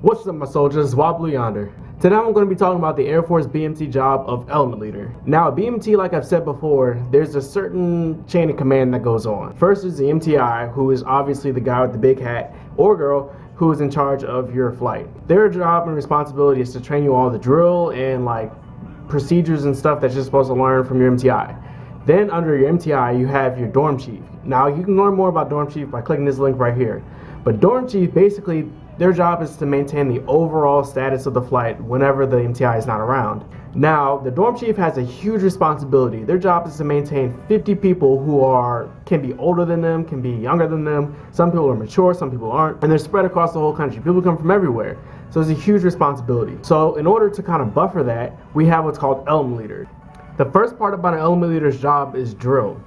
What's up, my soldiers? Wobbly Yonder. Today I'm going to be talking about the Air Force BMT job of element leader. Now, at BMT, like I've said before, there's a certain chain of command that goes on. First is the MTI, who is obviously the guy with the big hat or girl who is in charge of your flight. Their job and responsibility is to train you all the drill and like procedures and stuff that you're supposed to learn from your MTI. Then under your MTI, you have your dorm chief. Now, you can learn more about dorm chief by clicking this link right here. But dorm chief, basically, their job is to maintain the overall status of the flight whenever the MTI is not around. Now, the dorm chief has a huge responsibility. Their job is to maintain 50 people who can be older than them, can be younger than them. Some people are mature, some people aren't, and they're spread across the whole country. People come from everywhere. So it's a huge responsibility. So in order to kind of buffer that, we have what's called element leader. The first part about an element leader's job is drill.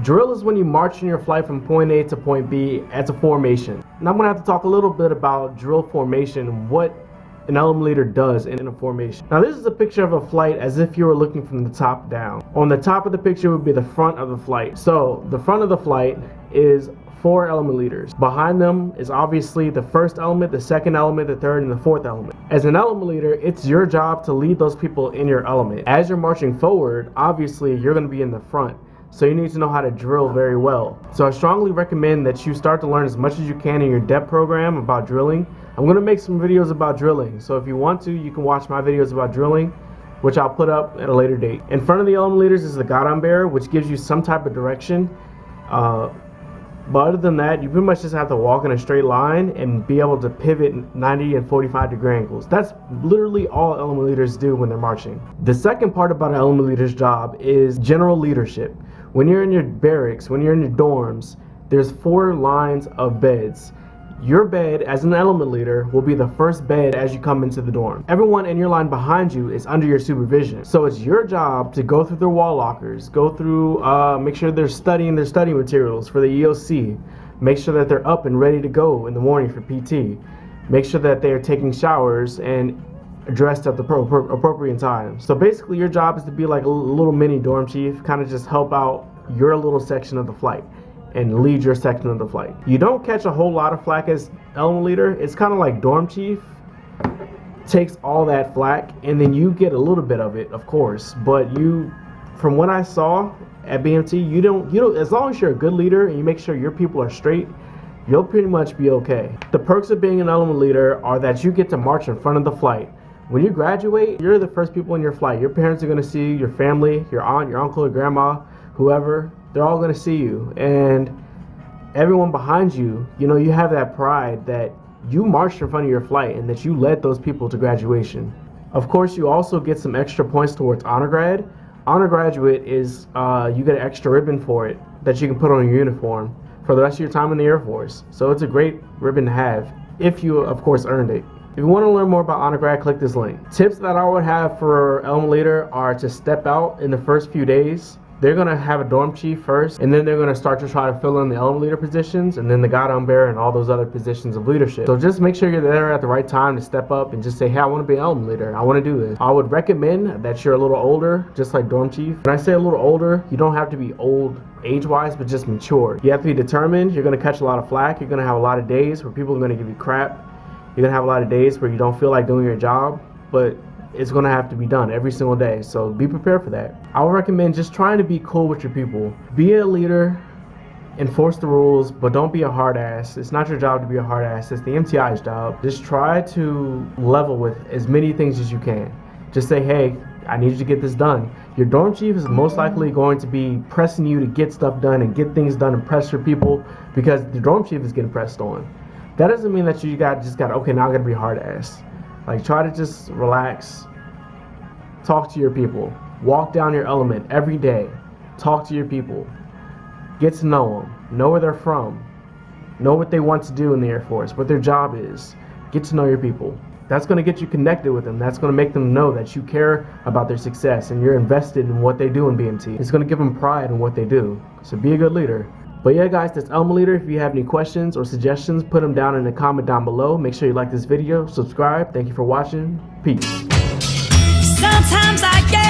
Drill is when you march in your flight from point A to point B as a formation. And I'm going to have to talk a little bit about drill formation, what an element leader does in a formation. Now, this is a picture of a flight as if you were looking from the top down. On the top of the picture would be the front of the flight. So the front of the flight is 4 element leaders. Behind them is obviously the first element, the second element, the third, and the fourth element. As an element leader, it's your job to lead those people in your element. As you're marching forward, obviously you're going to be in the front. So you need to know how to drill very well. So I strongly recommend that you start to learn as much as you can in your DEP program about drilling. I'm going to make some videos about drilling. So if you want to, you can watch my videos about drilling, which I'll put up at a later date. In front of the element leaders is the guidon bearer, which gives you some type of direction. But other than that, you pretty much just have to walk in a straight line and be able to pivot 90 and 45-degree angles. That's literally all element leaders do when they're marching. The second part about an element leader's job is general leadership. When you're in your barracks, when you're in your dorms, there's 4 lines of beds. Your bed as an element leader will be the first bed as you come into the dorm. Everyone in your line behind you is under your supervision. So it's your job to go through their wall lockers, go through, make sure they're studying their study materials for the EOC, make sure that they're up and ready to go in the morning for PT, make sure that they're taking showers and dressed at the appropriate time. So basically your job is to be like a little mini dorm chief, kind of just help out your little section of the flight and lead your section of the flight. You don't catch a whole lot of flack as element leader. It's kind of like dorm chief takes all that flack and then you get a little bit of it, of course, but from what I saw at BMT, you don't as long as you're a good leader and you make sure your people are straight, you'll pretty much be okay. The perks of being an element leader are that you get to march in front of the flight. When you graduate, you're the first people in your flight. Your parents are going to see you, your family, your aunt, your uncle, your grandma, whoever, they're all going to see you. And everyone behind you, you have that pride that you marched in front of your flight and that you led those people to graduation. Of course, you also get some extra points towards honor grad. Honor graduate is, you get an extra ribbon for it that you can put on your uniform for the rest of your time in the Air Force. So it's a great ribbon to have if you, of course, earned it. If you want to learn more about honor grad, click this link. Tips that I would have for element leader are to step out in the first few days. They're going to have a dorm chief first, and then they're going to start to try to fill in the element leader positions, and then the guidon bearer and all those other positions of leadership. So just make sure you're there at the right time to step up and just say, hey, I want to be an element leader. I want to do this. I would recommend that you're a little older, just like dorm chief. When I say a little older, you don't have to be old age-wise, but just mature. You have to be determined. You're going to catch a lot of flack. You're going to have a lot of days where people are going to give you crap. You're going to have a lot of days where you don't feel like doing your job, but it's going to have to be done every single day. So be prepared for that. I would recommend just trying to be cool with your people. Be a leader, enforce the rules, but don't be a hard ass. It's not your job to be a hard ass. It's the MTI's job. Just try to level with as many things as you can. Just say, hey, I need you to get this done. Your dorm chief is most likely going to be pressing you to get stuff done and get things done and press your people because the dorm chief is getting pressed on. That doesn't mean that you just got, okay, now I gotta be hard ass. Like, try to just relax, talk to your people, walk down your element every day, talk to your people, get to know them, know where they're from, know what they want to do in the Air Force, what their job is, get to know your people. That's gonna get you connected with them. That's gonna make them know that you care about their success and you're invested in what they do in BMT. It's gonna give them pride in what they do. So be a good leader. But yeah, guys, that's element leader. If you have any questions or suggestions, put them down in the comment down below. Make sure you like this video, subscribe. Thank you for watching. Peace. Sometimes I get